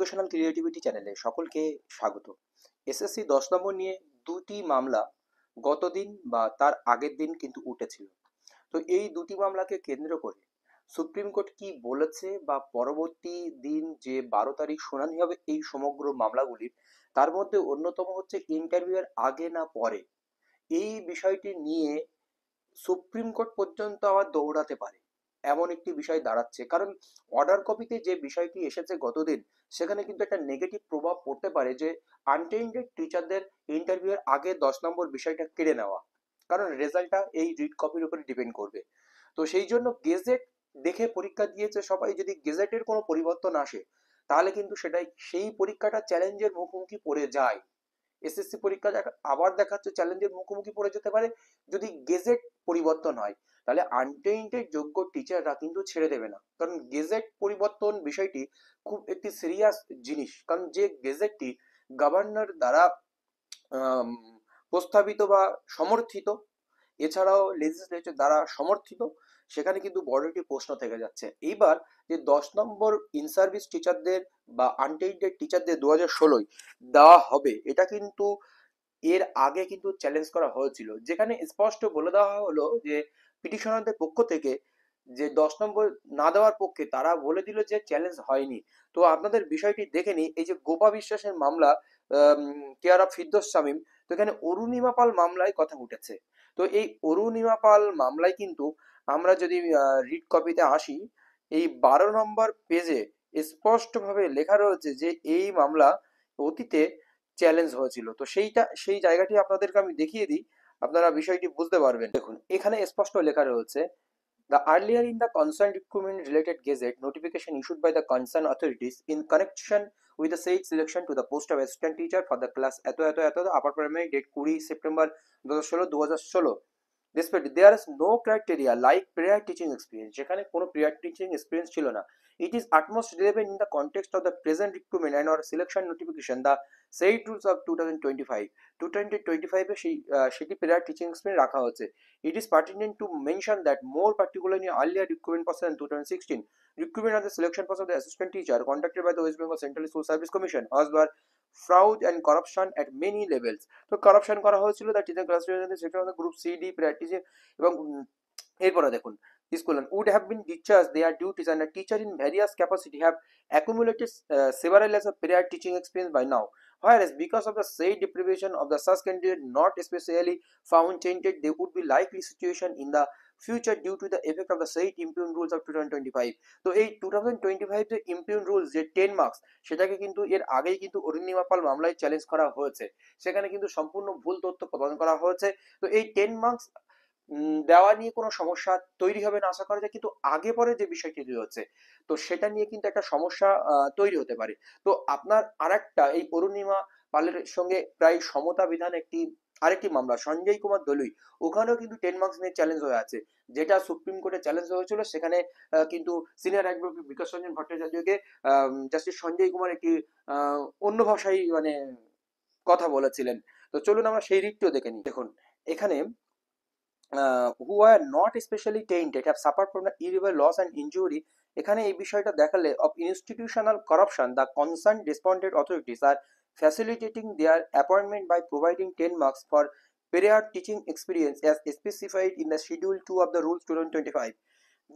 Professional creativity চ্যানেলে সকলকে স্বাগত। এসএসসি 10 নম্বর নিয়ে দুটি মামলা গতদিন বা তার আগের দিন কিন্তু উঠেছিল। তো এই দুটি মামলাকে কেন্দ্র করে সুপ্রিম কোর্ট কি বলেছে বা পরবর্তী দিন যে 12 তারিখ শুনানি হবে এই সমগ্র মামলাগুলির, তার মধ্যে অন্যতম হচ্ছে ইন্টারভিউয়ের আগে না পরে, এই বিষয়টি নিয়ে সুপ্রিম কোর্ট পর্যন্ত আবার দৌড়াতে পারে এমন একটি বিষয় দাঁড়াচ্ছে। কারণ অর্ডার কপিতে যে বিষয়টি এসেছে গতদিন, সেখানে কিন্তু একটা নেগেটিভ প্রভাব পড়তে পারে যে আনটেন্ডেড টিচারদের ইন্টারভিউয়ের আগে 10 নম্বর বিষয়টা কেড়ে নেওয়া, কারণ রেজাল্টটা এই রিড কপির উপরে ডিপেন্ড করবে। তো সেই জন্য গেজেট দেখে পরীক্ষা দিয়েছে সবাই, যদি গেজেটের কোনো পরিবর্তন আসে তাহলে কিন্তু সেটাই সেই পরীক্ষাটা চ্যালেঞ্জের মুখোমুখি পড়ে যায়। এসএসসি পরীক্ষা আবার দেখাচ্ছে চ্যালেঞ্জের মুখোমুখি পড়ে যেতে পারে যদি গেজেট পরিবর্তন হয়। তাহলে আনটেইন্টেড যোগ্য টিচাররা কিন্তু ছেড়ে দেবে না, কারণ গেজেট পরিবর্তন বিষয়টি খুব একটি সিরিয়াস জিনিস। কারণ যে গেজেটটি গভর্নর দ্বারা আম, প্রস্তাবিত বা সমর্থিত, এছাড়াও লেজিসলেচার দ্বারা সমর্থিত, সেখানে কিন্তু বড় একটি প্রশ্ন থেকে যাচ্ছে। এইবার যে 10 নম্বর ইন সার্ভিস টিচারদের বা আনটেইন্টেড টিচারদের 2016 দেওয়া হবে, এটা কিন্তু এর আগে কিন্তু চ্যালেঞ্জ করা হয়েছিল, যেখানে স্পষ্ট বলে দেওয়া হলো যে পিটিশনারদের পক্ষ থেকে যে 10 নম্বর না দেওয়ার পক্ষে তারা বলে দিল যে চ্যালেঞ্জ হয়নি। তো আপনাদের বিষয়টি দেখে নিই, এই যে গোপা বিশ্বাসের মামলা, কেয়ার অফ ফিরদৌস শামীম, তো এখানে অরুণিমা পাল মামলায় কথা উঠেছে। তো এই অরুণিমা পাল মামলায় কিন্তু আমরা যদি রিড কপিতে আসি, এই 12 নম্বর পেজে স্পষ্টভাবে লেখা রয়েছে যে এই মামলা অতীতে চ্যালেঞ্জ হয়েছিল। তো সেই জায়গাটি আপনাদেরকে আমি দেখিয়ে দিই, আপনারা বিষয়টি বুঝতে পারবেন। দেখুন, এখানে স্পষ্ট লেখা রয়েছে, the earlier in the concerned recruitment related gazette notification issued by the concerned authorities in connection with the said selection to the post of assistant teacher for the class এত এত এত upper primary date 20 September 2016 Despite there is no criteria like prior teaching experience, যেখানে কোনো prior teaching experience ছিল না, it is utmost relevant in the context of the present recruitment and or selection notification the said rules of 2025 2025 এ সেটি prior teaching experience রাখা হচ্ছে। It is pertinent to mention that more particularly earlier recruitment process in 2016 recruitment and the selection process of the assistant teacher conducted by the West Bengal Central School Service Commission as were fraud and corruption at many levels। তো corruption করা হয়েছিল the teacher class সেটা group C D প্র্যাকটিসে। এবং এরপরে দেখুন, school would have been discharged their duties and a teacher in various capacity have accumulated several years of prior teaching experience by now, whereas because of the said deprivation of the such candidate not especially found tainted, they would be likely situation in the future due to the effect of the said impugned rules of 2025। তো এই 2025 যে impugned rules যে 10 marks, সেটাকে কিন্তু এর আগেই কিন্তু অরুণিমা পাল মামলায় চ্যালেঞ্জ করা হয়েছে, সেখানে কিন্তু সম্পূর্ণ ভুল তথ্য প্রদান করা হয়েছে। তো এই 10 মার্কস দেওয়া নিয়ে কোনো সমস্যা তৈরি হবে না আশা করা যায়, কিন্তু আগে পরে যে বিষয়টি হচ্ছে, তো সেটা নিয়ে কিন্তু একটা সমস্যা তৈরি হতে পারে। তো আপনার আরেকটা এই অরুণিমা পালের সঙ্গে প্রায় সমতা বিধান আরেকটি মামলা সঞ্জয় কুমার দলুই, ওখানেও কিন্তু 10 মার্কস নিয়ে চ্যালেঞ্জ হয়ে আছে, যেটা সুপ্রিম কোর্টে চ্যালেঞ্জ হয়েছিল। সেখানে কিন্তু senior advocate Bikash Ranjan ভট্টাচার্যকে justice Sanjay Kumar একটি অন্য ভাষায় মানে কথা বলেছিলেন। তো চলুন আমরা সেই রিটটিও দেখে নিই। দেখুন, এখানে who are not especially tainted have suffered from the irreparable loss and injury, এখানে এই বিষয়টা দেখালে of institutional corruption the concerned respondent authorities are facilitating their appointment by providing 10 marks for prior teaching experience as specified in the schedule 2 of the rules 2025।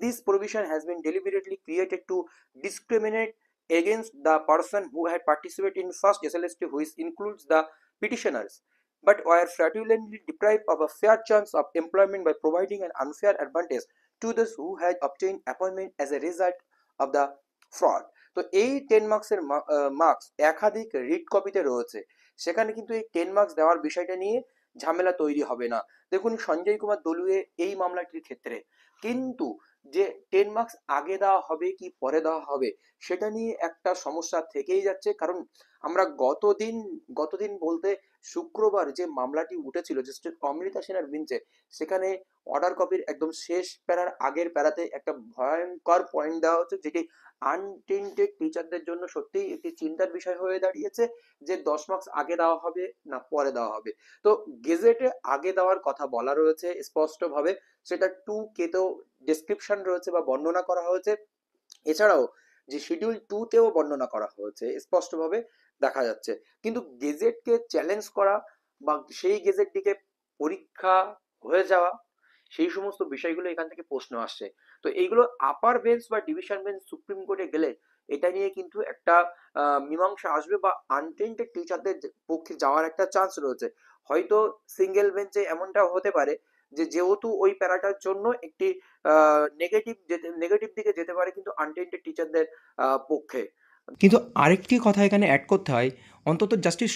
This provision has been deliberately created to discriminate against the person who had participated in first SLST, which includes the petitioners, but were fraudulently deprived of a fair chance of employment by providing an unfair advantage to those who had obtained appointment as a result of the fraud। তো এই 10 মার্কসের marks একাধিক read কপিতে রয়েছে, সেখানে কিন্তু এই 10 marks দেওয়ার বিষয়টা নিয়ে ঝামেলা তৈরি হবে না। দেখুন, সঞ্জয় কুমার দলুয়ে এই মামলাটির ক্ষেত্রে কিন্তু যে 10 মার্কস আগে দেওয়া হবে কি পরে দেওয়া হবে, সেটা নিয়ে একটা সমস্যা থেকেই যাচ্ছে। কারণ আমরা গতদিন বলতে শুক্রবার যে মামলাটি উঠেছিল জাস্টিস অমৃতা সেনার বেঞ্চে, সেখানে অর্ডার কপির একদম শেষ প্যারার আগের প্যারাতে একটা ভয়ঙ্কর পয়েন্ট দেওয়া হচ্ছে, যেটি আনটেন্টেড টিচারদের জন্য সত্যিই একটি চিন্তার বিষয় হয়ে দাঁড়িয়েছে যে 10 মার্কস আগে দেওয়া হবে না পরে দেওয়া হবে। তো গেজেটে আগে দেওয়ার কথা বলা রয়েছে স্পষ্টভাবে, সেটা 2K তেও ডেসক্রিপশন রয়েছে বা বর্ণনা করা হয়েছে। এছাড়াও যে শিডিউল 2-তেও বর্ণনা করা হয়েছে, স্পষ্টভাবে দেখা যাচ্ছে। কিন্তু গেজেটকে চ্যালেঞ্জ করা বা সেই গেজেটটিকে পরীক্ষা হয়ে যাওয়া, সেই সমস্ত বিষয়গুলো এখান থেকে প্রশ্ন আসছে। তো এইগুলো আপার বেঞ্চ বা ডিভিশন বেঞ্চ সুপ্রিম কোর্টে গেলে এটা নিয়ে কিন্তু একটা মীমাংসা আসবে বা আনটেন্টেড টিচারদের পক্ষে যাওয়ার একটা চান্স রয়েছে। হয়তো সিঙ্গেল বেঞ্চে এমনটা হতে পারে যে যেহেতু ওই প্যারাটার জন্য একটি নেগেটিভ দিকে যেতে পারে কিন্তু আনটেন্টেড টিচারদের পক্ষে। কিন্তু আরেকটি কথা এখানে অ্যাড করতে হয়, অন্তত জাস্টিস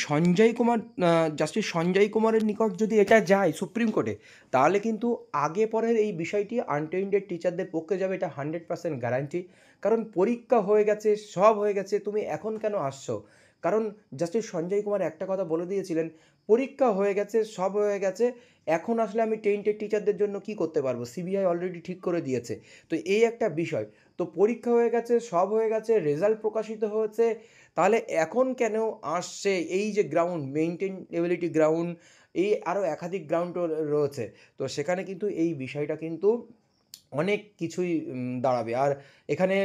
সঞ্জয় কুমারের নিকট যদি এটা যায় সুপ্রিম কোর্টে, তাহলে কিন্তু আগে পরের এই বিষয়টি আনটেন্ডেড টিচারদের পক্ষে যাবে, এটা 100% গ্যারান্টি। কারণ পরীক্ষা হয়ে গেছে, সব হয়ে গেছে, তুমি এখন কেন আসছো? কারণ জাস্টিস সঞ্জয় কুমার একটা কথা বলে দিয়েছিলেন, পরীক্ষা হয়ে গেছে, সব হয়ে গেছে, এখন আসলে আমি টেন্টেড টিচারদের জন্য কি করতে পারবো, সিবিআই অলরেডি ঠিক করে দিয়েছে। তো এই একটা বিষয়। তো পরীক্ষা হয়ে গেছে, সব হয়ে গেছে, রেজাল্ট প্রকাশিত হয়েছে, তাহলে এখন কেন আসছে? এই যে গ্রাউন্ড, মেইনটেনেবিলিটি গ্রাউন্ড, এই আরও একাধিক গ্রাউন্ডও রয়েছে। তো সেখানে কিন্তু এই বিষয়টা কিন্তু অনেক কিছুই দাঁড়াবে। আর এখানে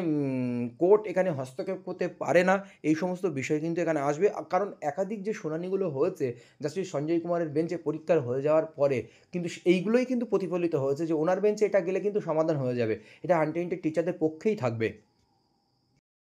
কোর্ট এখানে হস্তক্ষেপ করতে পারে না, এই সমস্ত বিষয় কিন্তু এখানে আসবে। কারণ একাধিক যে শুনানিগুলো হয়েছে জাস্টিস সঞ্জয় কুমারের বেঞ্চে পরীক্ষার হয়ে যাওয়ার পরে, কিন্তু এইগুলোই কিন্তু প্রতিফলিত হয়েছে যে ওনার বেঞ্চে এটা গেলে কিন্তু সমাধান হয়ে যাবে, এটা আনটেন্টেড টিচারদের পক্ষেই থাকবে।